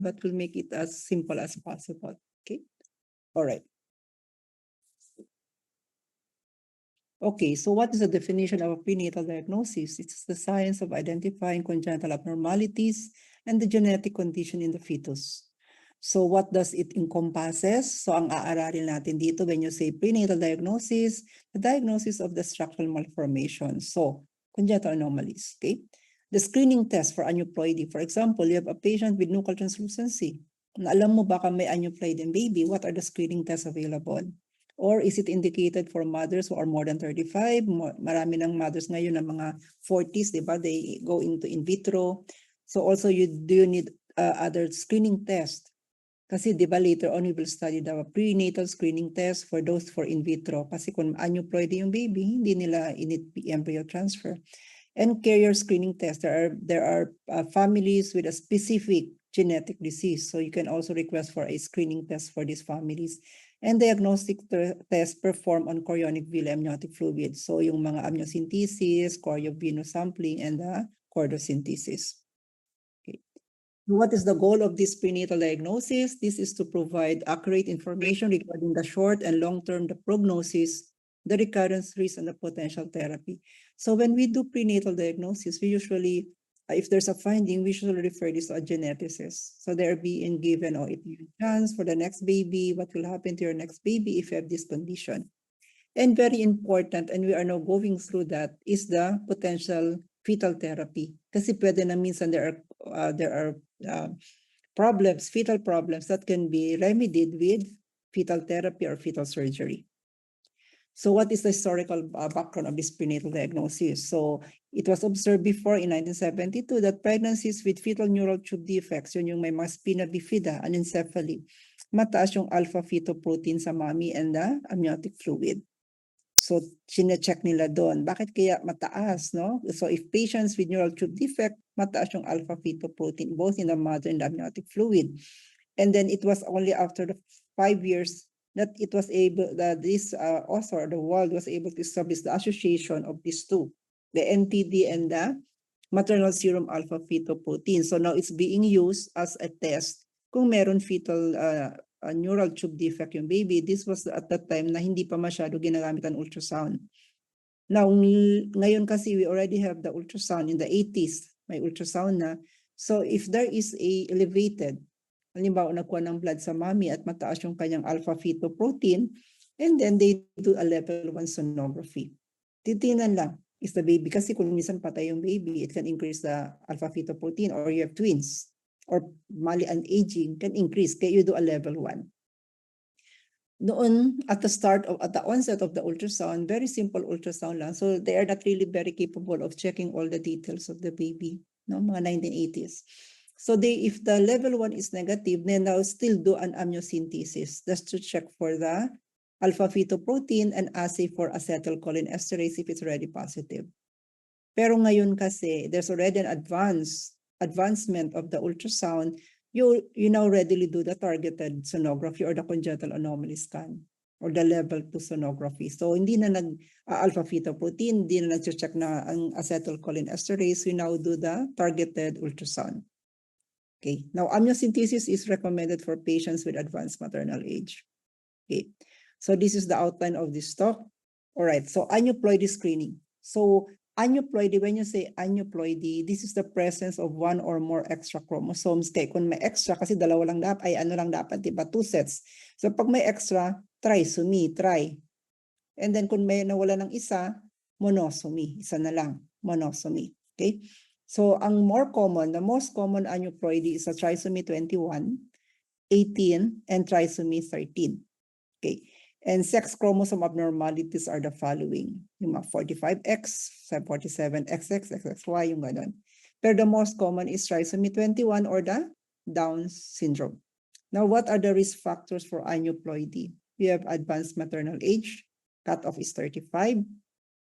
but we'll make it as simple as possible. Okay. All right. Okay, so what is the definition of a prenatal diagnosis? It's the science of identifying congenital abnormalities and the genetic condition in the fetus. So what does it encompasses? So ang aaralin natin dito when you say prenatal diagnosis, the diagnosis of the structural malformation. So congenital anomalies, okay? The screening test for aneuploidy. For example, you have a patient with nuchal translucency. Alam mo baka may aneuploidy baby, what are the screening tests available? Or is it indicated for mothers who are more than 35? Marami ng mothers ngayon na mga 40s, di ba? They go into in vitro. So also, do you need other screening test? Kasi di ba later on, we will study the prenatal screening test for those for in vitro. Kasi kung aneuploidy yung baby, hindi nila init embryo transfer. And carrier screening test. There are families with a specific genetic disease. So you can also request for a screening test for these families. And diagnostic test performed on chorionic villi amniotic fluid. So yung mga amniocentesis, choriovenous sampling, and the chordosynthesis. Okay. What is the goal of this prenatal diagnosis? This is to provide accurate information regarding the short and long-term the prognosis, the recurrence risk, and the potential therapy. So when we do prenatal diagnosis, we usually if there's a finding, we should refer this to a geneticist. So they're being given, if you chance for the next baby, what will happen to your next baby if you have this condition. And very important, and we are now going through that, is the potential fetal therapy. Kasi pwede na minsan there are problems, fetal problems that can be remedied with fetal therapy or fetal surgery. So what is the historical background of this prenatal diagnosis? So it was observed before in 1972 that pregnancies with fetal neural tube defects, yun yung may mga spina bifida, anencephaly, mataas yung alpha-fetoprotein sa mommy and the amniotic fluid. So chine-check nila doon. Bakit kaya mataas, no? So if patients with neural tube defect, mataas yung alpha-fetoprotein both in the mother and the amniotic fluid. And then it was only after the 5 years that it was able, that this author, the world was able to establish the association of these two, the NTD and the maternal serum alpha-fetoprotein. So now it's being used as a test kung meron fetal neural tube defect yung baby. This was at that time na hindi pa masyado ginagamit ang ultrasound. Now, ngayon kasi we already have the ultrasound in the 80s, may ultrasound na. So if there is a elevated, halimbawa nagkuha ng blood sa mommy at mataas yung kanyang alpha-fetoprotein, and then they do a level 1 sonography. Titingnan lang, is the baby, kasi kung minsan patay yung baby, it can increase the alpha-fetoprotein, or you have twins, or mali and aging can increase, kaya you do a level 1. Noon, at the onset of the ultrasound, very simple ultrasound lang, so they are not really very capable of checking all the details of the baby, no, mga 1980s. So if the level 1 is negative, then they'll still do an amniocentesis just to check for the alpha-fetoprotein and assay for acetylcholinesterase if it's already positive. Pero ngayon kasi, there's already an advancement of the ultrasound. You now readily do the targeted sonography or the congenital anomaly scan or the level 2 sonography. So hindi na alpha-fetoprotein, hindi na nag-check na ang acetylcholinesterase. We now do the targeted ultrasound. Okay, now amniocentesis is recommended for patients with advanced maternal age. Okay, so this is the outline of this talk. All right, so aneuploidy screening. So aneuploidy, when you say aneuploidy, this is the presence of one or more extra chromosomes. Kaya kung may extra, kasi dalawa lang dapat, dapat, diba? 2 sets. So pag may extra, trisomy, And then kung may nawala ng isa, monosomy. Isa na lang, monosomy. Okay? So ang the most common aneuploidy is a trisomy 21, 18, and trisomy 13. Okay. And sex chromosome abnormalities are the following. Yung mga 45X, 47XX, XXY, yung ganun. Pero the most common is trisomy 21 or the Down syndrome. Now, what are the risk factors for aneuploidy? You have advanced maternal age, cutoff is 35.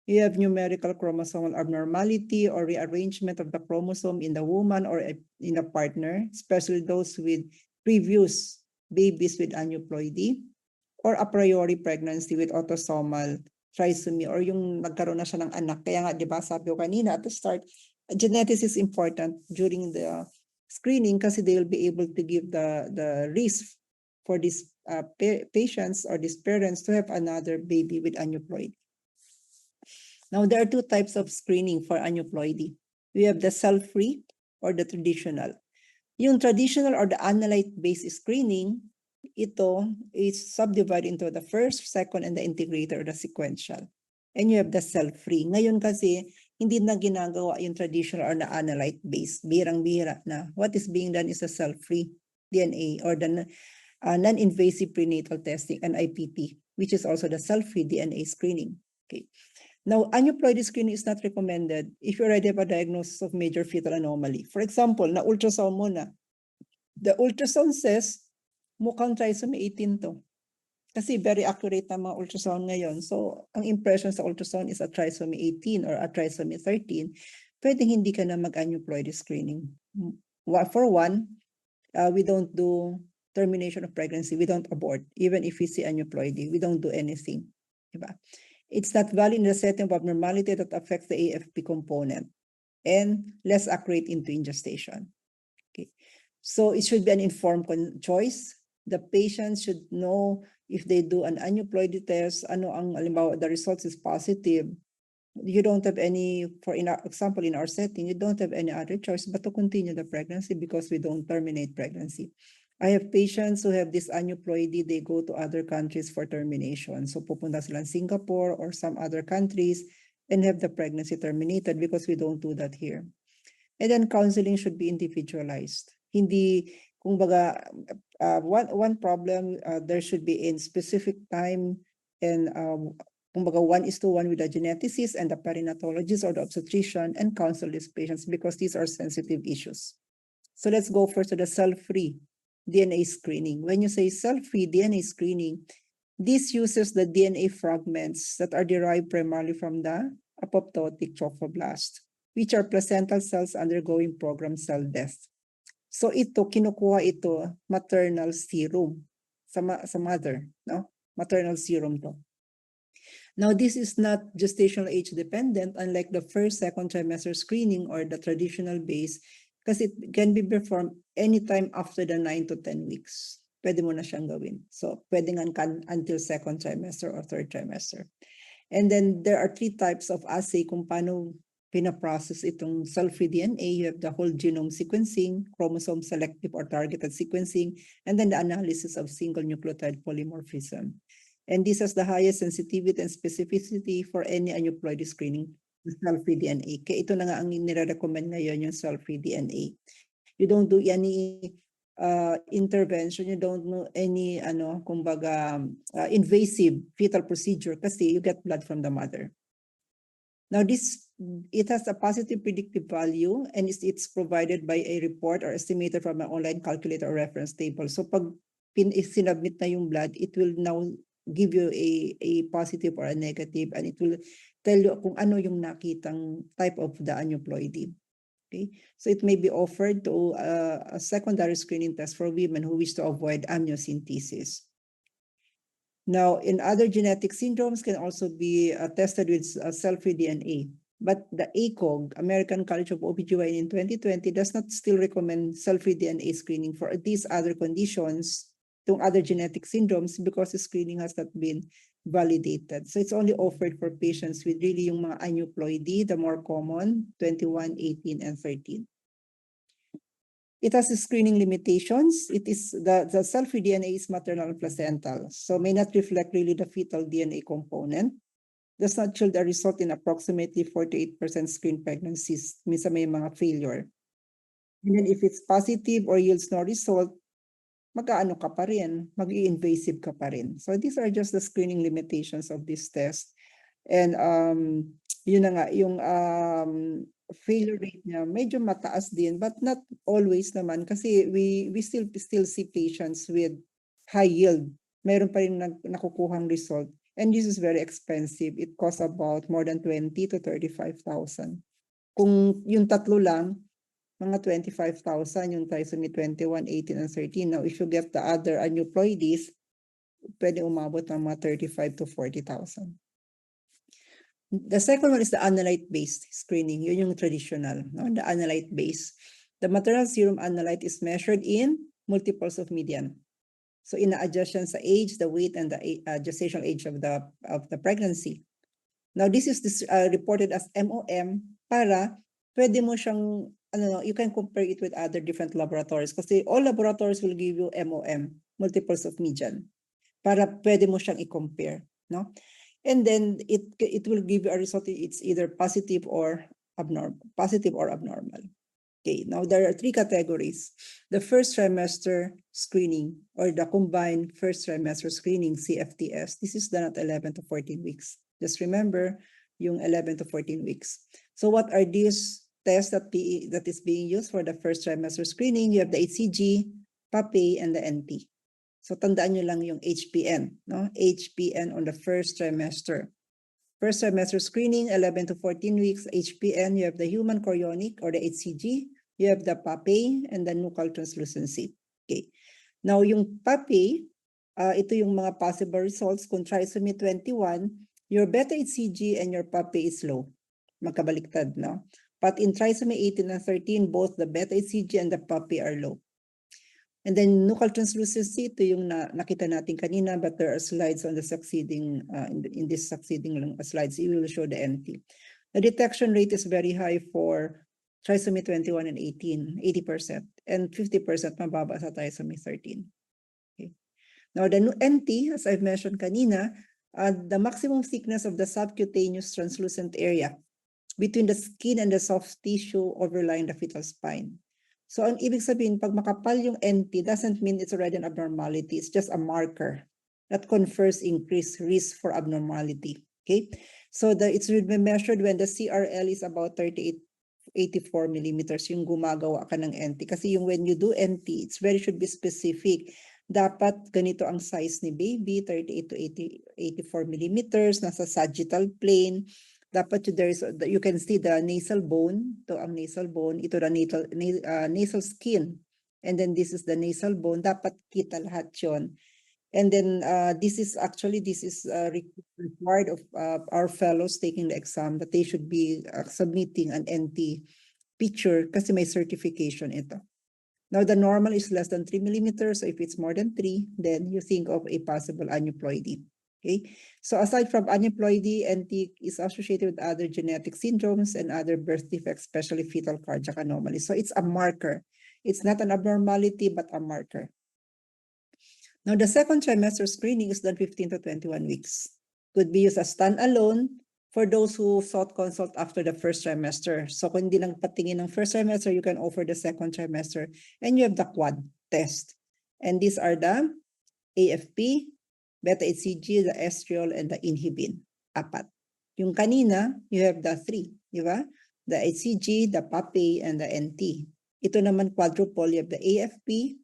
You have numerical chromosomal abnormality or rearrangement of the chromosome in the woman or in a partner, especially those with previous babies with aneuploidy, or a priori pregnancy with autosomal trisomy, or yung nagkaroon na siya ng anak. Kaya nga, di ba, sabi ko kanina at the start, genetics is important during the screening kasi they will be able to give the risk for these patients or these parents to have another baby with aneuploidy. Now, there are two types of screening for aneuploidy. We have the cell-free or the traditional. Yung traditional or the analyte-based screening, ito is subdivided into the first, second, and the integrator or the sequential. And you have the cell-free. Ngayon kasi, hindi na ginagawa yung traditional or the analyte-based. Birang-bira na. What is being done is the cell-free DNA or the non-invasive prenatal testing, and IPT, which is also the cell-free DNA screening. Okay. Now, aneuploidy screening is not recommended if you already have a diagnosis of major fetal anomaly. For example, na ultrasound mo na. The ultrasound says, mukhang trisomy 18 to. Kasi very accurate na mga ultrasound ngayon. So, ang impression sa ultrasound is a trisomy 18 or a trisomy 13. Pwedeng hindi ka na mag-aneuploidy screening. For one, we don't do termination of pregnancy. We don't abort. Even if we see aneuploidy, we don't do anything. Diba? It's not valid in the setting of abnormality that affects the AFP component and less accurate into ingestation. Okay. So it should be an informed choice. The patient should know if they do an aneuploidy test, ano ang halimbawa, the results is positive. You don't have any, for example, in our setting, you don't have any other choice but to continue the pregnancy because we don't terminate pregnancy. I have patients who have this aneuploidy, they go to other countries for termination. So pupunta sila in Singapore or some other countries and have the pregnancy terminated because we don't do that here. And then counseling should be individualized. Hindi, kung baga, one problem, there should be in specific time and kung baga 1:1 with the geneticist and the perinatologist or the obstetrician and counsel these patients because these are sensitive issues. So let's go first to the cell-free DNA screening. When you say cell-free DNA screening, this uses the DNA fragments that are derived primarily from the apoptotic trophoblast, which are placental cells undergoing programmed cell death. So ito, kinukuha ito, maternal serum sa mother, no? Maternal serum to. Now, this is not gestational age dependent, unlike the first, second trimester screening or the traditional base, because it can be performed anytime after the 9 to 10 weeks. Pwede mo na siyang gawin. So, pwede nga until second trimester or third trimester. And then there are 3 types of assay kung paano pinaprocess itong cell-free DNA. You have the whole genome sequencing, chromosome selective or targeted sequencing, and then the analysis of single nucleotide polymorphism. And this has the highest sensitivity and specificity for any aneuploidy screening, the cell-free DNA. Kaya ito na nga ang nire-recommend ngayon, yung cell-free DNA. You don't do any intervention, you don't do any kumbaga invasive fetal procedure kasi you get blood from the mother. Now it has a positive predictive value and it's provided by a report or estimated from an online calculator or reference table. So pag sinubmit na yung blood, it will now give you a positive or a negative, and it will tell you kung ano yung nakitang type of the aneuploidy. Okay, so it may be offered to a secondary screening test for women who wish to avoid amniocentesis. Now, in other genetic syndromes can also be tested with cell-free DNA. But the ACOG, American College of OBGYN in 2020, does not still recommend cell-free DNA screening for these other conditions, to other genetic syndromes, because the screening has not been validated. So it's only offered for patients with really yung mga aneuploidy, the more common, 21, 18, and 13. It has screening limitations. It is the cell-free DNA is maternal placental, so may not reflect really the fetal DNA component. Does not yield a result in approximately 48% screen pregnancies. Minsan may mga failure. And then if it's positive or yields no result, mag-aano ka pa rin, mag-i-invasive ka pa rin. So these are just the screening limitations of this test. And yun na nga, yung failure rate niya medyo mataas din, but not always naman kasi we still see patients with high yield. Meron pa rin nakukuhang result. And this is very expensive. It costs about more than 20 to 35,000. Kung yung tatlo lang, mga 25,000, yung trisomy 21, 18, and 13. Now, if you get the other aneuploidies, pwede umabot ng mga 35 to 40,000. The second one is the analyte-based screening. Yun yung traditional, no? The analyte-based. The maternal serum analyte is measured in multiples of median. So ina-adjust yan sa age, the weight, and the gestational age of the pregnancy. Now, this is reported as MOM para pwede mo siyang, you can compare it with other different laboratories kasi all laboratories will give you MOM, multiples of median, para pwede mo siyang i-compare, no? And then it will give you a result. It's either positive or abnormal. Okay, now there are 3 categories. The first trimester screening or the combined first trimester screening, CFTS. This is done at 11 to 14 weeks. Just remember yung 11 to 14 weeks. So what are these tests that is being used for the first trimester screening? You have the HCG, PAPI, and the NT. So tandaan nyo lang yung HPN, no? HPN on the first trimester. First trimester screening, 11 to 14 weeks, HPN, you have the human chorionic or the HCG, you have the PAPI and the nuchal translucency. Okay. Now yung PAPI, ito yung mga possible results. Kung trisomy 21, your beta HCG and your PAPI is low. Magkabaliktad, no? But in trisomy 18 and 13, both the beta HCG and the PAPI are low. And then nuchal translucency, ito yung nakita natin kanina, but there are slides on the succeeding, in this succeeding slides, it will show the NT. The detection rate is very high for trisomy 21 and 18, 80%, and 50% mababa sa trisomy 13. Okay. Now the NT, as I've mentioned kanina, the maximum thickness of the subcutaneous translucent area between the skin and the soft tissue overlying the fetal spine. So ang ibig sabihin, pag makapal yung NT, doesn't mean it's already an abnormality. It's just a marker that confers increased risk for abnormality. Okay, so it will be measured when the CRL is about 38-84 millimeters, yung gumagawa ka ng NT. Kasi yung when you do NT, should be specific. Dapat ganito ang size ni baby, 38 to 84 millimeters, nasa sagittal plane. Dapat you can see the nasal bone, to ang nasal bone, ito the nasal skin, and then this is the nasal bone, dapat kita lahat yun. And then this is required of our fellows taking the exam, that they should be submitting an NT picture kasi may certification ito. Now the normal is less than 3 millimeters, so if it's more than 3, then you think of a possible aneuploidy. Okay, so aside from aneuploidy, NT is associated with other genetic syndromes and other birth defects, especially fetal cardiac anomalies. So it's a marker. It's not an abnormality, but a marker. Now, the second trimester screening is done 15 to 21 weeks. Could be used as standalone for those who sought consult after the first trimester. So kung hindi lang patingin ng first trimester, you can offer the second trimester, and you have the quad test. And these are the AFP, beta HCG, the estriol, and the inhibin. 4. Yung kanina, you have the 3, di ba? The HCG, the PAPI, and the NT. Ito naman quadruple, you have the AFP,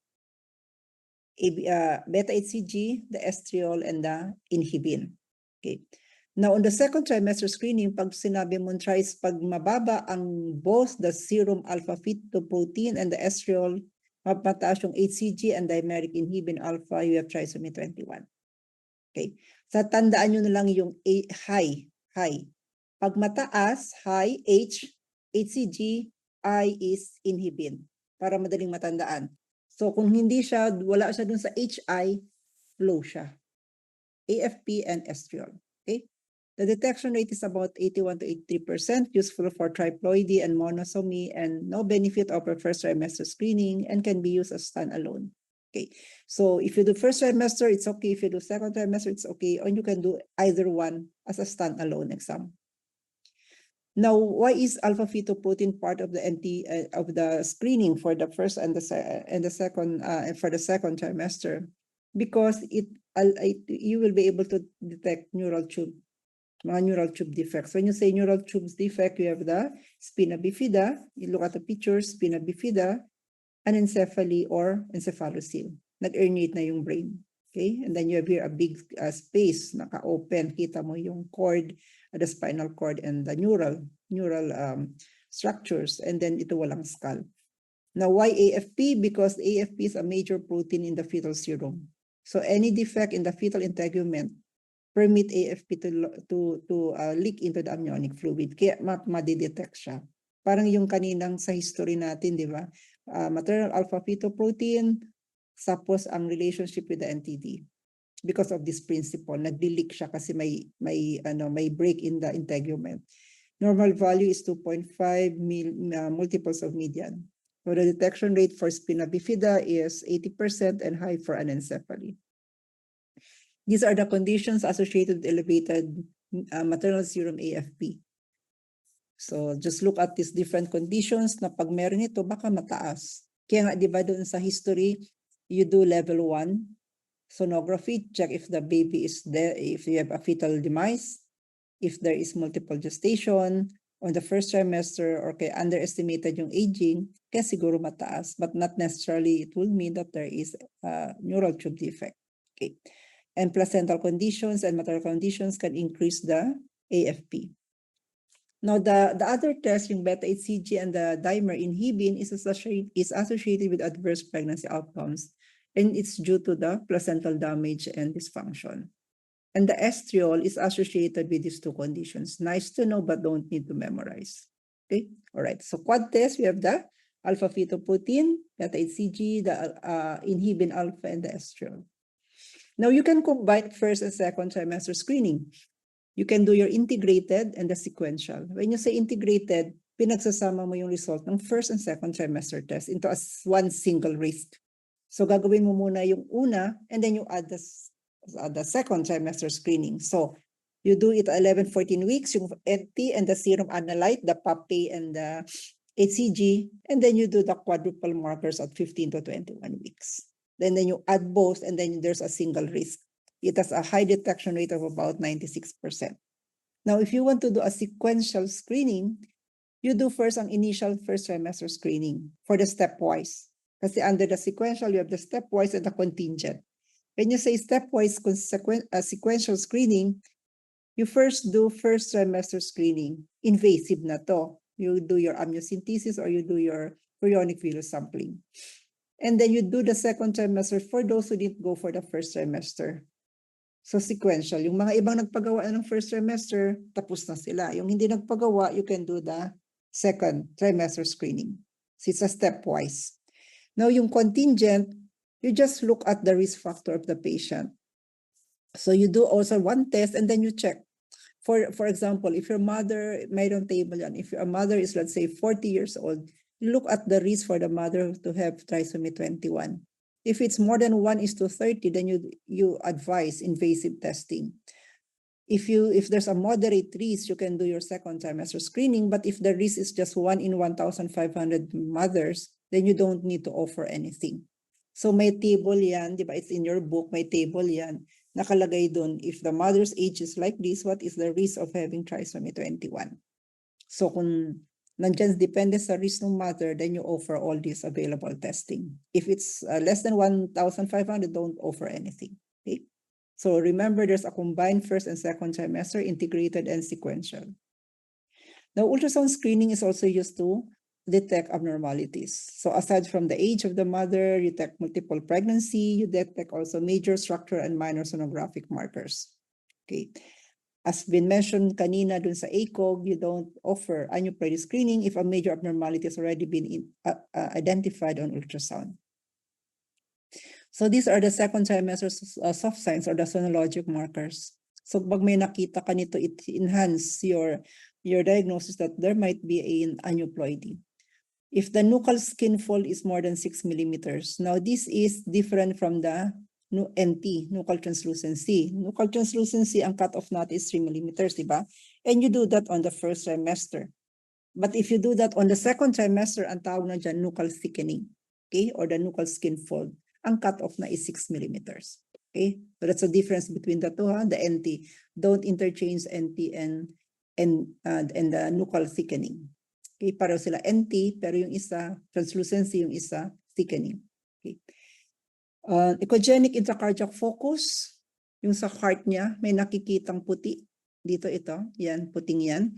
beta HCG, the estriol, and the inhibin. Okay. Now, on the second trimester screening, pag sinabi mo pag mababa ang both the serum alpha-fetoprotein and the estriol, mataas yung HCG and dimeric inhibin alpha, you have trisomy 21. Okay. So tandaan nyo na lang yung high. Pag mataas, high, HCG, I is inhibin. Para madaling matandaan. So kung hindi siya, wala siya dun sa HI, low siya. AFP and estriol. Okay. The detection rate is about 81 to 83%, useful for triploidy and monosomy, and no benefit over first trimester screening, and can be used as standalone. Okay, so if you do first trimester, it's okay. If you do second trimester, it's okay. Or you can do either one as a standalone exam. Now, why is alpha-fetoprotein part of the of the screening for the first and the second for the second trimester? Because you will be able to detect neural tube defects. When you say neural tubes defect, you have the spina bifida. You look at the pictures, spina bifida, anencephaly or encephalocele. Nag-herniate na yung brain. Okay? And then you have here a big space, naka-open. Kita mo yung cord, the spinal cord, and the neural structures. And then ito walang skull. Now, why AFP? Because AFP is a major protein in the fetal serum. So any defect in the fetal integument permit AFP to leak into the amniotic fluid. Kaya madidetect siya. Parang yung kaninang sa history natin, di ba? Maternal alpha-fetoprotein, tapos ang relationship with the NTD. Because of this principle, nag-leak siya kasi may break in the integument. Normal value is 2.5 multiples of median. So the detection rate for spina bifida is 80% and high for anencephaly. These are the conditions associated with elevated maternal serum AFP. So just look at these different conditions na pag meron ito, baka mataas. Kaya nga, di ba doon sa history, you do level 1 sonography, check if the baby is there, if you have a fetal demise, if there is multiple gestation on the first trimester, or kaya underestimated yung aging, kaya siguro mataas, but not necessarily it will mean that there is a neural tube defect. Okay. And placental conditions and maternal conditions can increase the AFP. Now, the other test, yung beta-HCG and the dimer inhibin is associated with adverse pregnancy outcomes, and it's due to the placental damage and dysfunction. And the estriol is associated with these two conditions. Nice to know, but don't need to memorize. Okay, all right. So quad test, we have the alpha-fetoprotein, beta-HCG, the inhibin alpha, and the estriol. Now, you can combine first and second trimester screening. You can do your integrated and the sequential. When you say integrated, pinagsasama mo yung result ng first and second trimester test into as one single risk. So gagawin mo muna yung una, and then you add the second trimester screening. So you do it 11-14 weeks, yung NT and the serum analyte, the PAPI and the HCG, and then you do the quadruple markers at 15 to 21 weeks. Then you add both, and then there's a single risk. It has a high detection rate of about 96%. Now, if you want to do a sequential screening, you do first an initial first trimester screening for the stepwise. Kasi under the sequential, you have the stepwise and the contingent. When you say stepwise sequential screening, you first do first trimester screening. Invasive na to. You do your amniocentesis or you do your chorionic villus sampling. And then you do the second trimester for those who didn't go for the first trimester. So sequential. Yung mga ibang nagpagawa ng first trimester, tapos na sila. Yung hindi nagpagawa, you can do the second trimester screening. So it's a stepwise. Now, yung contingent, you just look at the risk factor of the patient. So you do also one test and then you check. For example, if your mother, mayroon table yan, if your mother is, let's say, 40 years old, you look at the risk for the mother to have trisomy 21. If it's more than 1:30, then you advise invasive testing. If there's a moderate risk, you can do your second trimester screening. But if the risk is just 1 in 1,500 mothers, then you don't need to offer anything. So may table yan, di ba? It's in your book, may table yan. Nakalagay dun, if the mother's age is like this, what is the risk of having trisomy 21? So kung nandyan, depende sa risk ng mother, then you offer all these available testing. If it's less than 1,500, don't offer anything. Okay? So remember, there's a combined first and second trimester, integrated and sequential. Now, ultrasound screening is also used to detect abnormalities. So aside from the age of the mother, you detect multiple pregnancy, you detect also major structural and minor sonographic markers. Okay. As been mentioned kanina dun sa ACOG, you don't offer aneuploidy screening if a major abnormality has already been identified on ultrasound. So these are the second trimester soft signs or the sonologic markers. So pag may nakita ka nito, it enhance your diagnosis that there might be an aneuploidy. If the nuchal skin fold is more than 6 millimeters, now this is different from the NT, nuchal translucency. Nuchal translucency, ang cutoff natin is 3 millimeters, di ba? And you do that on the first trimester. But if you do that on the second trimester, ang tawag na dyan, nuchal thickening, okay? Or the nuchal skin fold. Ang cutoff na is 6 millimeters, okay? So that's the difference between the two, the NT. Don't interchange NT and the nuchal thickening. Okay, pareho sila NT, pero yung isa, translucency, yung isa, thickening. Okay. Echogenic intracardiac focus, yung sa heart niya, may nakikitang puti. Dito ito, yan, puting yan.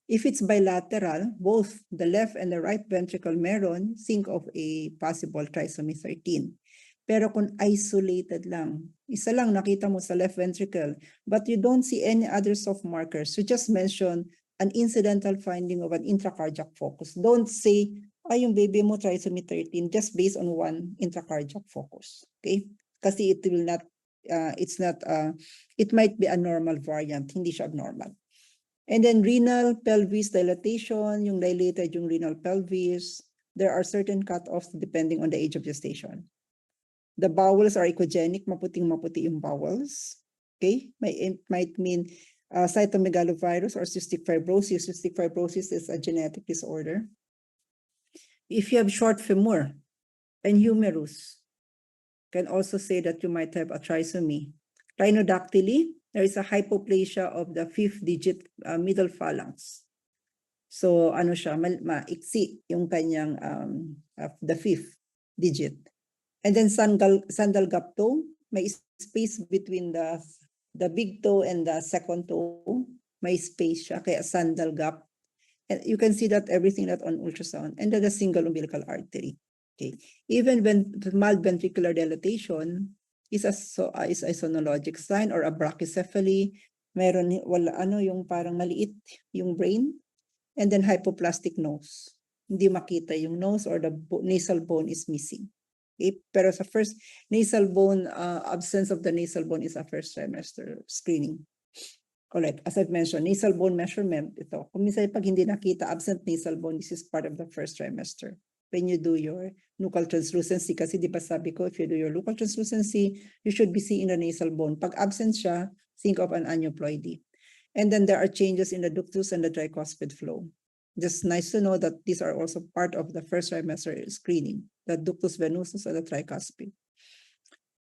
If it's bilateral, both the left and the right ventricle meron, think of a possible trisomy 13. Pero kung isolated lang, isa lang nakita mo sa left ventricle, but you don't see any other soft markers, you just mention an incidental finding of an intracardiac focus. Don't say, yung baby mo trisomy 13 just based on one intracardiac focus. Okay? Kasi it will not, it might be a normal variant, hindi siya abnormal. And then renal pelvis dilatation, yung dilated yung renal pelvis, there are certain cutoffs depending on the age of gestation. The bowels are echogenic, maputing-maputi yung bowels. Okay? It might mean cytomegalovirus or cystic fibrosis. Cystic fibrosis is a genetic disorder. If you have short femur and humerus, can also say that you might have a trisomy. Rhinodactyly, there is a hypoplasia of the fifth digit middle phalanx. So ano siya, maiksi yung kanyang the fifth digit. And then sandal gap toe, may space between the big toe and the second toe, may space siya, kaya sandal gap. And you can see that everything that on ultrasound. And then the single umbilical artery. Okay. Even when mild ventricular dilatation is a sonologic sign or a brachycephaly, meron yung parang maliit yung brain, and then hypoplastic nose. Hindi makita yung nose or the nasal bone is missing. Okay? Pero sa first nasal bone, absence of the nasal bone is a first trimester screening. Correct. As I've mentioned, nasal bone measurement, ito. Kung minsan pag hindi nakita absent nasal bone, this is part of the first trimester. When you do your nuchal translucency, kasi di ba sabi ko, if you do your nuchal translucency, you should be seeing the nasal bone. Pag absent siya, think of an aneuploidy. And then there are changes in the ductus and the tricuspid flow. Just nice to know that these are also part of the first trimester screening, the ductus venosus and the tricuspid.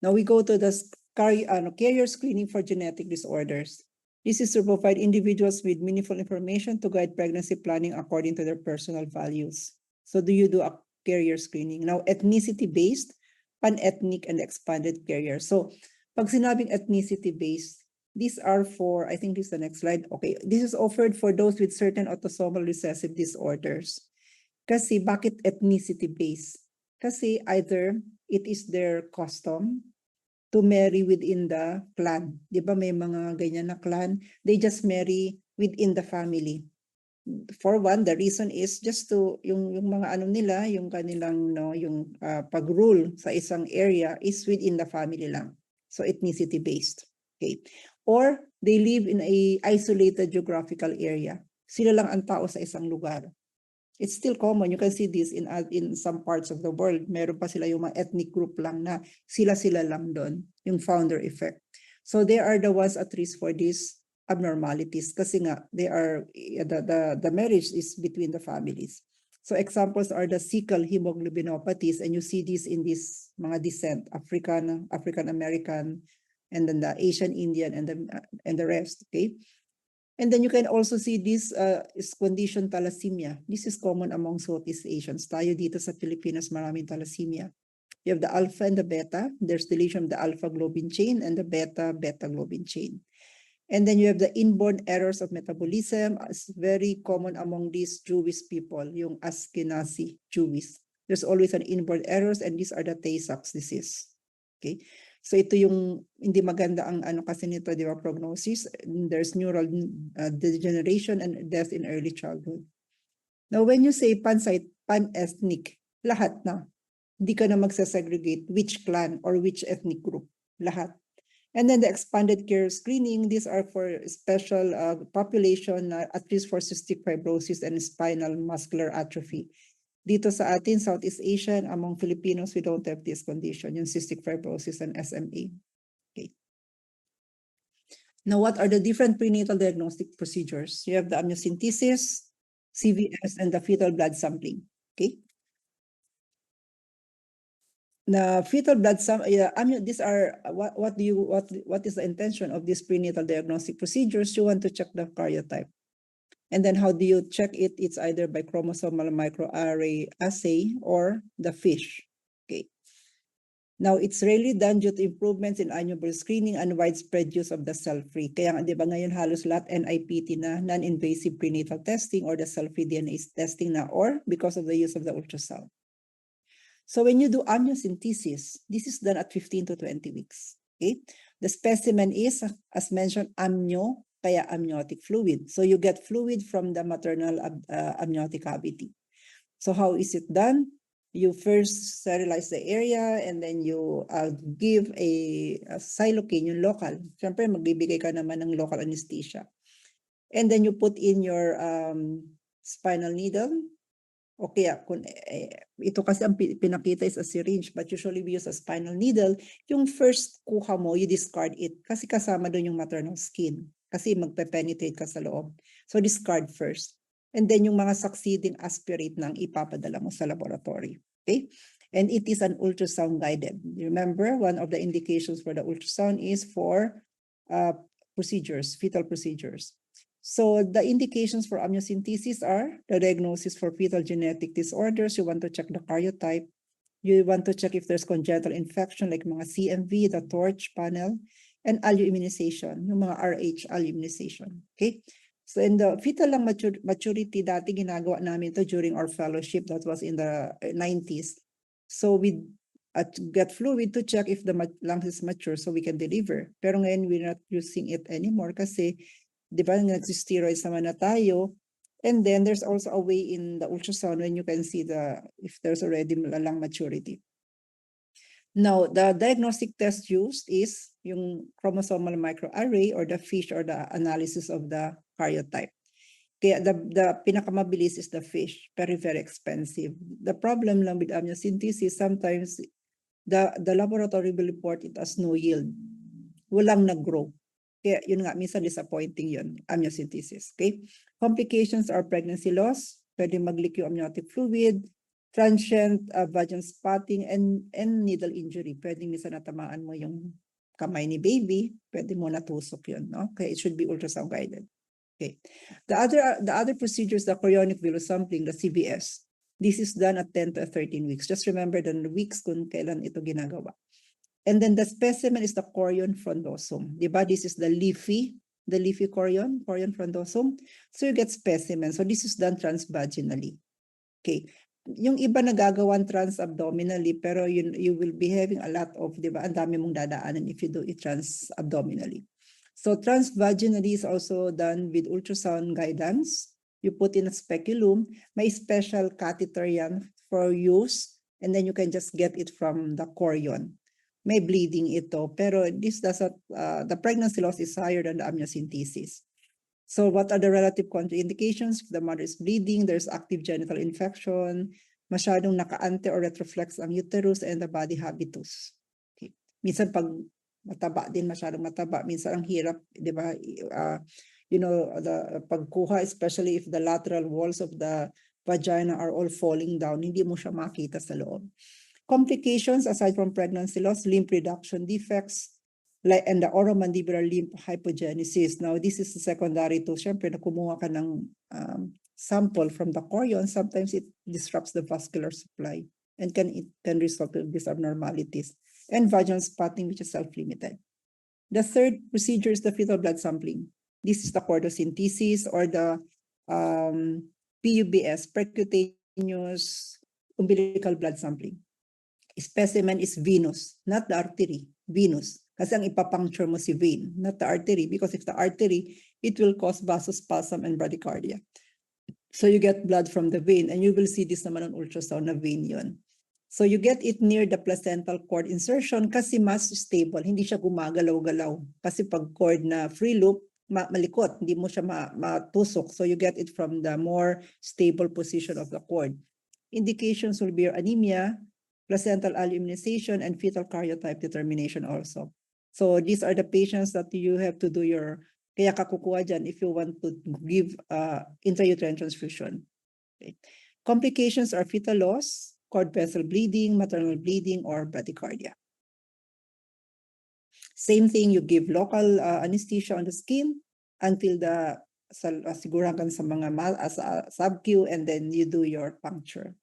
Now we go to the carrier screening for genetic disorders. This is to provide individuals with meaningful information to guide pregnancy planning according to their personal values. So do you do a carrier screening? Now, ethnicity-based, pan-ethnic, and expanded carrier. So pag sinabing ethnicity-based, these are for, I think this is the next slide. Okay, this is offered for those with certain autosomal recessive disorders. Kasi bakit ethnicity-based? Kasi either it is their custom to marry within the clan. Di ba may mga ganyan na clan? They just marry within the family. For one, the reason is just to, yung mga ano nila, yung kanilang, yung pag-rule sa isang area is within the family lang. So ethnicity-based. Okay. Or they live in a isolated geographical area. Sila lang ang tao sa isang lugar. It's still common. You can see this in some parts of the world. Meron pa sila yung mga ethnic group lang na sila lang doon, yung founder effect. So they are the ones at risk for these abnormalities kasi nga they are the marriage is between the families. So examples are the sickle hemoglobinopathies, and you see this in this mga descent, African American, and then the Asian Indian and the rest. Okay. And then you can also see this is condition thalassemia. This is common among Southeast Asians. Tayo dito sa Pilipinas, maraming thalassemia. You have the alpha and the beta. There's deletion of the alpha globin chain and the beta globin chain. And then you have the inborn errors of metabolism. It's very common among these Jewish people, yung Ashkenazi Jewish. There's always an inborn errors, and these are the Tay-Sachs disease. Okay. So ito yung hindi maganda ang ano kasi nito, di ba, prognosis. There's neural degeneration and death in early childhood. Now, when you say pan-ethnic, lahat na. Hindi ka na magsasegregate which clan or which ethnic group. Lahat. And then the expanded care screening, these are for special population, at least for cystic fibrosis and spinal muscular atrophy. Dito sa atin, Southeast Asian, among Filipinos, we don't have this condition, yung cystic fibrosis and SMA. Okay. Now, what are the different prenatal diagnostic procedures? You have the amniocentesis, CVS, and the fetal blood sampling. Okay. The fetal blood these are what is the intention of these prenatal diagnostic procedures? You want to check the karyotype. And then how do you check it? It's either by chromosomal microarray assay or the FISH. Okay. Now, it's rarely done due to improvements in annual screening and widespread use of the cell-free. Kaya di ba ngayon halos lahat NIPT na, non-invasive prenatal testing, or the cell-free DNA testing na, or because of the use of the ultrasound. So when you do amniocentesis, this is done at 15 to 20 weeks. Okay. The specimen is, as mentioned, amnio kaya amniotic fluid. So you get fluid from the maternal amniotic cavity. So how is it done? You first sterilize the area and then you give a Silocaine, yung local. Siyempre, magbibigay ka naman ng local anesthesia. And then you put in your spinal needle. Okay, ito kasi ang pinakita is a syringe, but usually we use a spinal needle. Yung first kuha mo, you discard it kasi kasama doon yung maternal skin. Kasi magpe-penetrate ka sa loob. So discard first. And then yung mga succeeding aspirate nang ipapadala mo sa laboratory. Okay? And it is an ultrasound guided. Remember, one of the indications for the ultrasound is for procedures, fetal procedures. So the indications for amniocentesis are the diagnosis for fetal genetic disorders. You want to check the karyotype. You want to check if there's congenital infection like mga CMV, the TORCH panel, and alloimmunization, yung mga RH alloimmunization. Okay? So in the fetal lung maturity, dati ginagawa namin ito during our fellowship that was in the 90s. So we get fluid to check if the lung is mature so we can deliver. Pero ngayon, we're not using it anymore kasi di ba, nag-steroids naman na tayo. And then there's also a way in the ultrasound when you can see if there's already lung maturity. Now, the diagnostic test used is yung chromosomal microarray or the FISH or the analysis of the karyotype. Kaya the pinakamabilis is the FISH, very expensive. The problem lang with amniocentesis, sometimes the laboratory will report it as no yield. Walang nag-grow. Kaya yun nga, minsan disappointing yun, amniocentesis. Okay? Complications are pregnancy loss, pwede mag-leak yung amniotic fluid, transient vaginal spotting, and needle injury. Pwede minsan natamaan mo yung kamay ni baby, pwede mo natusok yun. No? Kaya it should be ultrasound guided. Okay. The other procedures, the chorionic villus sampling, the CVS. This is done at 10 to 13 weeks. Just remember the weeks kung kailan ito ginagawa. And then the specimen is the chorion frondosum. Diba? This is the leafy chorion frondosum. So you get specimen. So this is done transvaginally. Okay. Yung iba nagagawan transabdominally, pero you will be having a lot of, diba? Ang dami mong dadaanan if you do it transabdominally. So transvaginally is also done with ultrasound guidance. You put in a speculum, may special catheter yan for use, and then you can just get it from the chorion. May bleeding ito, pero this doesn't, the pregnancy loss is higher than the amniocentesis. So what are the relative contraindications? If the mother is bleeding, there's active genital infection, masyadong naka-ante or retroflex ang uterus and the body habitus. Okay. Minsan pag mataba din, masyadong mataba, minsan ang hirap, di ba? The pagkuha, especially if the lateral walls of the vagina are all falling down, hindi mo siya makita sa loob. Complications aside from pregnancy loss, lymph reduction defects, and the oromandibular lymph hypogenesis. Now, this is secondary to, syempre, na kumuha ka ng sample from the chorion, sometimes it disrupts the vascular supply and it can result in these abnormalities. And vaginal spotting, which is self-limited. The third procedure is the fetal blood sampling. This is the chordocentesis or the PUBS, percutaneous umbilical blood sampling. Specimen is venous, not the artery, venous. Kasi ang ipapuncture mo si vein, not the artery, because if the artery, it will cause vasospasm and bradycardia. So you get blood from the vein, and you will see this naman on ultrasound na vein yun. So you get it near the placental cord insertion kasi mas stable, hindi siya gumagalaw-galaw. Kasi pag cord na free loop, malikot, hindi mo siya matusok. So you get it from the more stable position of the cord. Indications will be anemia, placental alloimmunization, and fetal karyotype determination also. So these are the patients that you have to do kaya kakukuha dyan if you want to give intrauterine transfusion. Okay. Complications are fetal loss, cord vessel bleeding, maternal bleeding, or bradycardia. Same thing, you give local anesthesia on the skin until sigurakan sa mga sub-Q, and then you do your puncture.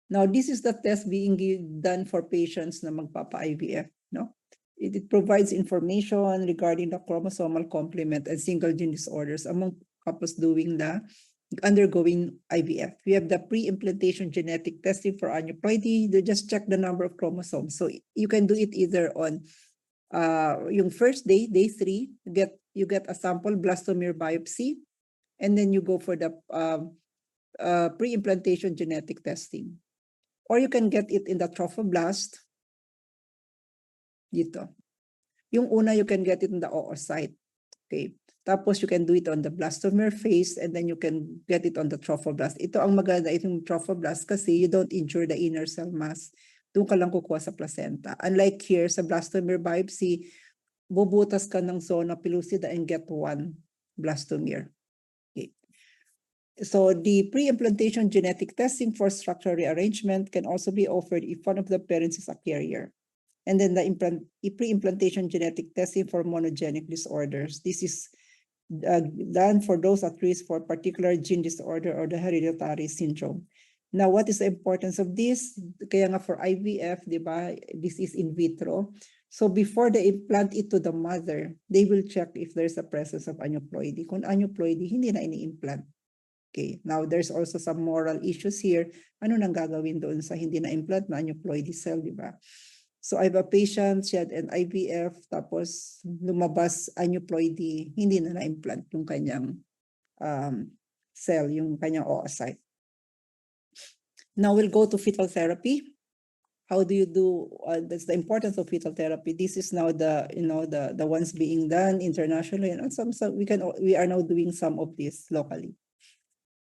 Now, this is the test being done for patients na magpapa-IVF, no? It provides information regarding the chromosomal complement and single gene disorders among couples undergoing IVF. We have the pre-implantation genetic testing for aneuploidy. They just check the number of chromosomes. So you can do it either on yung first day, day 3, you get a sample blastomere biopsy, and then you go for the pre-implantation genetic testing. Or you can get it in the trophoblast. Dito. Yung una, you can get it in the oocyte. Okay. Tapos you can do it on the blastomere phase, and then you can get it on the trophoblast. Ito ang maganda, itong trophoblast kasi you don't injure the inner cell mass. Doon ka lang kukuha sa placenta. Unlike here, sa blastomere biopsy, bubutas ka ng zona pellucida and get one blastomere. Okay. So the pre-implantation genetic testing for structural rearrangement can also be offered if one of the parents is a carrier. And then the pre-implantation genetic testing for monogenic disorders. This is done for those at risk for particular gene disorder or the hereditary syndrome. Now, what is the importance of this? Kaya nga for IVF, di ba, this is in vitro. So before they implant it to the mother, they will check if there's a presence of aneuploidy. Kung aneuploidy, hindi na ini-implant. Okay, now there's also some moral issues here. Ano nang gagawin doon sa hindi na-implant na aneuploidy cell, di ba? So I have a patient, she had an IVF, tapos lumabas aneuploidy, hindi na na-implant yung kanyang cell, yung kanyang oocyte. Now we'll go to fetal therapy. How do you do? That's the importance of fetal therapy. This is now the the ones being done internationally, and some we are now doing some of this locally.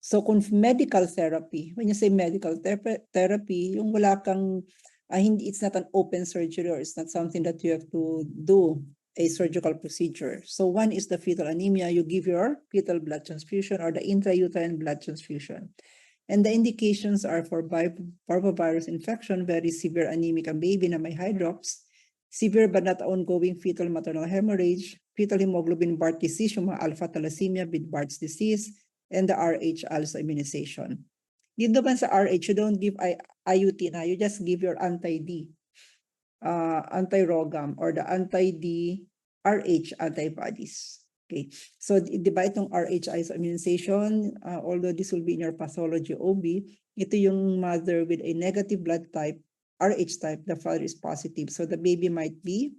So kung medical therapy, when you say medical therapy, yung wala kang it's not an open surgery, or it's not something that you have to do a surgical procedure. So one is the fetal anemia. You give your fetal blood transfusion or the intrauterine blood transfusion. And the indications are for parvovirus infection, very severe anemic ang baby na may hydrops, severe but not ongoing fetal maternal hemorrhage, fetal hemoglobin Barth disease, yung mga alpha thalassemia with Barth's disease, and the RH-ALS immunization. Dito ba sa RH, you don't give IUT na, you just give your anti-D, anti-ROGAM, or the anti-D RH antibodies. Okay, so di ba itong RH-ALS immunization, although this will be in your pathology OB, ito yung mother with a negative blood type, RH type, the father is positive. So the baby might be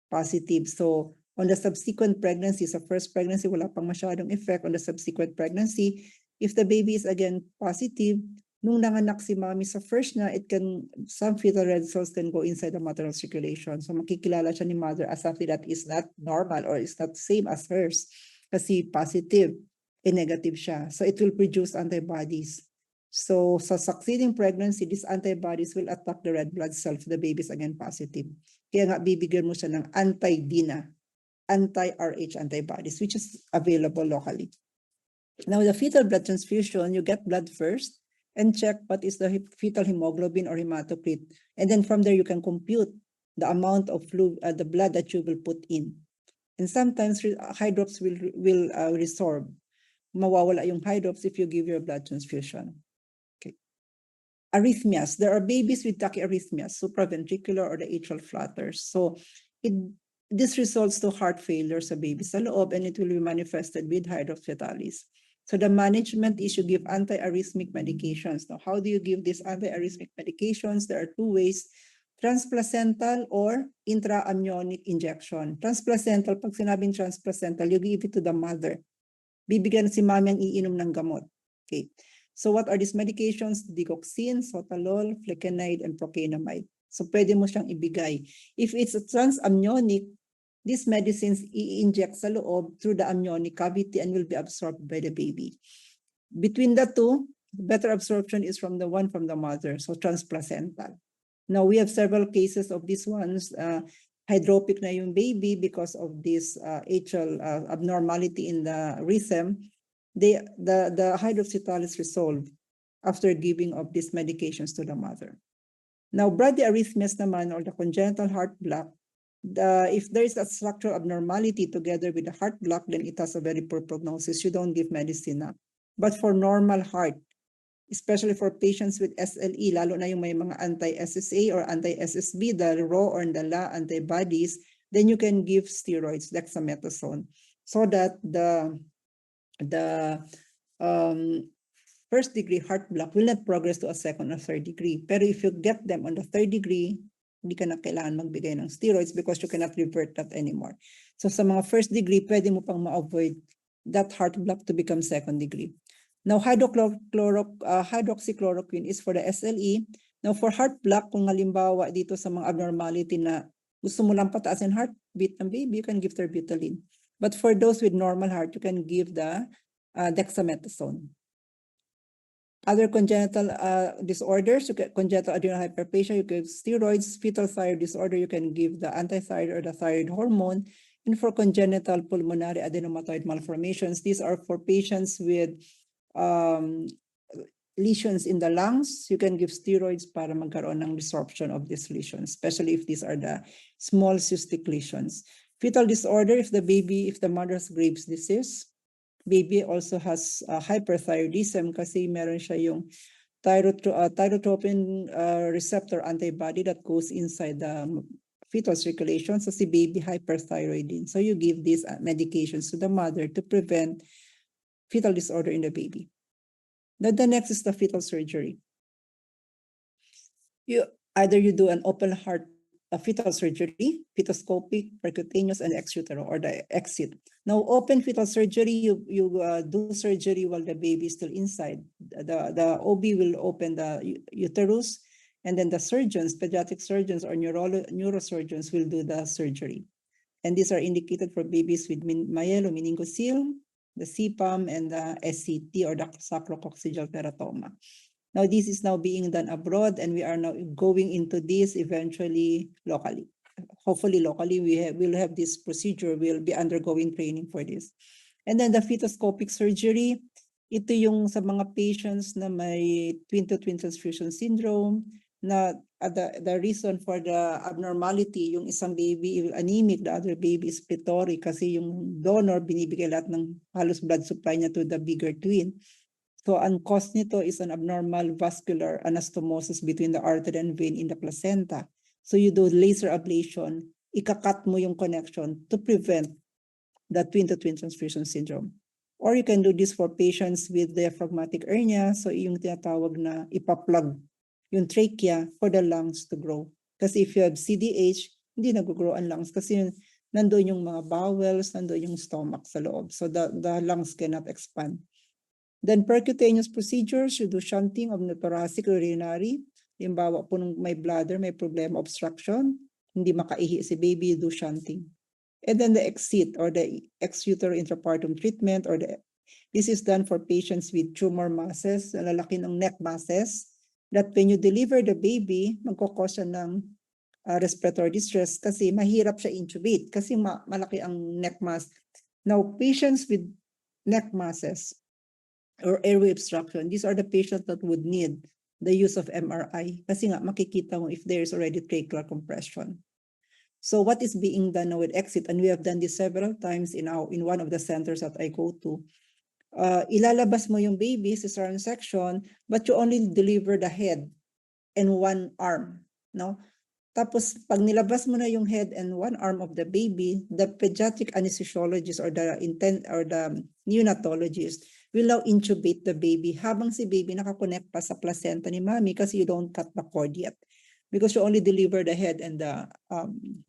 positive. So on the subsequent pregnancy, sa first pregnancy, wala pang masyadong effect. On the subsequent pregnancy, if the baby is again positive, nung nanganak si mommy sa first na, some fetal red cells can go inside the maternal circulation. So makikilala siya ni mother as something that is not normal or is not same as hers. Kasi positive, negative siya. So it will produce antibodies. So sa succeeding pregnancy, these antibodies will attack the red blood cell if the baby is again positive. Kaya nga bibigyan mo siya ng anti-DINA, anti-RH antibodies, which is available locally. Now, the fetal blood transfusion, you get blood first and check what is the fetal hemoglobin or hematocrit. And then from there, you can compute the amount of fluid, the blood that you will put in. And sometimes hydrops will resorb. Mawawala yung hydrops if you give your blood transfusion. Okay. Arrhythmias. There are babies with tachyarrhythmias, supraventricular or the atrial flutters. So this results to heart failure sa baby sa loob, and it will be manifested with hydrops fetalis. So the management is you give anti-arrhythmic medications. Now, how do you give these anti-arrhythmic medications? There are two ways: transplacental or intraamniotic injection. Transplacental, pag sinabing transplacental, you give it to the mother. Bibigyan si mami ang iinom ng gamot. Okay. So what are these medications? Digoxin, sotalol, flecainide, and procainamide. So pwede mo siyang ibigay. If it's a transamniotic, these medicines i-inject sa loob through the amniotic cavity and will be absorbed by the baby. Between the two, better absorption is from the one from the mother, so transplacental. Now, we have several cases of these ones. Hydropic na yung baby because of this atrial abnormality in the rhythm. The hydrops fetalis resolved after giving of these medications to the mother. Now, bradyarrhythmias naman, or the congenital heart block, if there is a structural abnormality together with the heart block, then it has a very poor prognosis. You don't give medicine na. But for normal heart, especially for patients with SLE, lalo na yung may mga anti-SSA or anti-SSB, the raw or the la antibodies, then you can give steroids, dexamethasone, so that the first-degree heart block will not progress to a second or third degree. Pero if you get them on the third degree, di ka na kailangan magbigay ng steroids because you cannot revert that anymore. So sa mga first degree, pwede mo pang ma-avoid that heart block to become second degree. Now, hydroxychloroquine is for the SLE. Now, for heart block, kung halimbawa dito sa mga abnormality na gusto mo lang pataasin heartbeat ng baby, you can give terbutaline. But for those with normal heart, you can give the dexamethasone. Other congenital disorders, you get congenital adrenal hyperplasia, you give steroids. Fetal thyroid disorder, you can give the antithyroid or the thyroid hormone. And for congenital pulmonary adenomatoid malformations, these are for patients with lesions in the lungs. You can give steroids para magkaroon ng resorption of these lesions, especially if these are the small cystic lesions. Fetal disorder, if the mother's Graves' disease, baby also has hyperthyroidism kasi meron siya yung thyrotropin receptor antibody that goes inside the fetal circulation. So si baby hyperthyroid din. So you give these medications to the mother to prevent fetal disorder in the baby. Now the next is the fetal surgery. Either you do an open heart fetal surgery, fetoscopic, percutaneous, and ex utero, or the exit. Now, open fetal surgery, you do surgery while the baby is still inside. The OB will open the uterus, and then the surgeons, pediatric surgeons or neurosurgeons will do the surgery. And these are indicated for babies with myelomeningocele, the CPAM, and the SCT, or the sacrococcygeal teratoma. Now, this is now being done abroad, and we are now going into this eventually locally. Hopefully locally, we'll have this procedure. We'll be undergoing training for this. And then the fetoscopic surgery, ito yung sa mga patients na may twin-to-twin transfusion syndrome, na the reason for the abnormality, yung isang baby anemic, the other baby is plethoric kasi yung donor binibigay lahat ng halos blood supply niya to the bigger twin. So ang cause nito is an abnormal vascular anastomosis between the artery and vein in the placenta. So you do laser ablation, ikakat mo yung connection to prevent the twin-to-twin transfusion syndrome. Or you can do this for patients with diaphragmatic hernia. So yung tinatawag na ipa-plug yung trachea for the lungs to grow. Kasi if you have CDH, hindi nag-grow ang lungs kasi nandoon yung mga bowels, nandoon yung stomach sa loob. So the lungs cannot expand. Then percutaneous procedures, you do shunting of the thoracic urinary. Limbawa po nung may bladder, may problema, obstruction, hindi makaihi si baby, you do shunting. And then the exit or the ex utero intrapartum treatment, or this is done for patients with tumor masses, lalaki ng neck masses, that when you deliver the baby, magkakos siya ng respiratory distress kasi mahirap siya intubate kasi malaki ang neck mass. Now, patients with neck masses or airway obstruction, these are the patients that would need the use of MRI kasi nga makikita mo if there is already tracheal compression. So what is being done now with exit, and we have done this several times in one of the centers that I go to, ilalabas mo yung baby, cesarean section, but you only deliver the head and one arm, no? Tapos pag nilabas mo na yung head and one arm of the baby, the pediatric anesthesiologist or the neonatologist will now intubate the baby habang si baby nakakonect pa sa placenta ni mommy kasi you don't cut the cord yet because you only deliver the head and the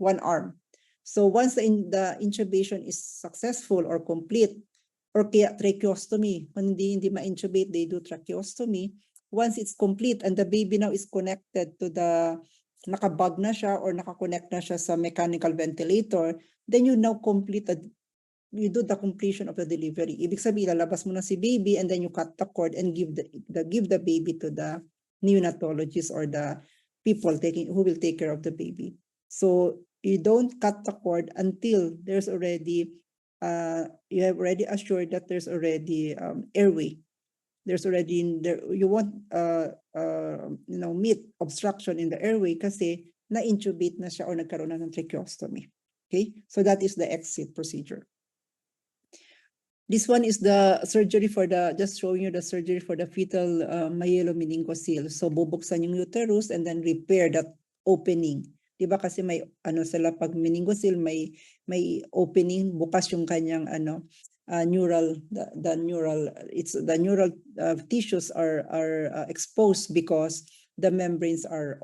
one arm. So once the intubation is successful or complete, or kaya tracheostomy, kung hindi ma-intubate, they do tracheostomy. Once it's complete and the baby now is connected to the nakabag na siya or nakakonect na siya sa mechanical ventilator, then you now you do the completion of the delivery. Ibig sabihin, lalabas mo na si baby and then you cut the cord and give the baby to the neonatologist or the people who will take care of the baby. So you don't cut the cord until there's already, you have already assured that there's already airway. There's already you won't meet obstruction in the airway kasi na-intubate na siya or nagkaroon na ng tracheostomy. Okay, so that is the exit procedure. This one is the surgery for just showing you the surgery for the fetal myelomeningocele. So bubuksan yung uterus and then repair that opening. Diba kasi may sila pag meningocele may opening, bukas yung kanyang neural tissues are exposed because the membranes are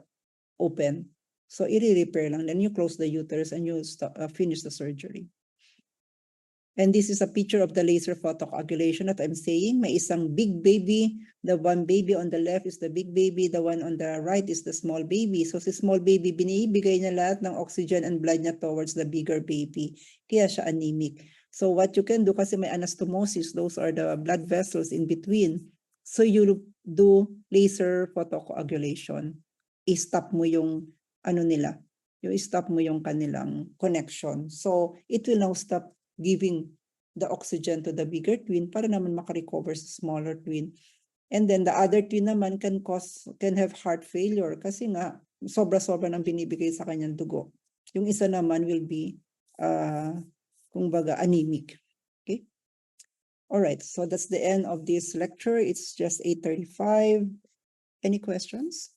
open. So i-repair lang. Then you close the uterus and you finish the surgery. And this is a picture of the laser photocoagulation that I'm saying. May isang big baby. The one baby on the left is the big baby. The one on the right is the small baby. So si small baby, binibigay niya lahat ng oxygen and blood niya towards the bigger baby. Kaya siya anemic. So what you can do, kasi may anastomosis, those are the blood vessels in between. So you do laser photocoagulation. I-stop mo yung ano nila. You stop mo yung kanilang connection. So it will now stop giving the oxygen to the bigger twin para naman makarecover sa smaller twin. And then the other twin naman can have heart failure kasi nga sobra-sobra nang binibigay sa kanyang dugo. Yung isa naman will be kumbaga anemic. Okay? All right, so that's the end of this lecture. It's just 8:35. Any questions?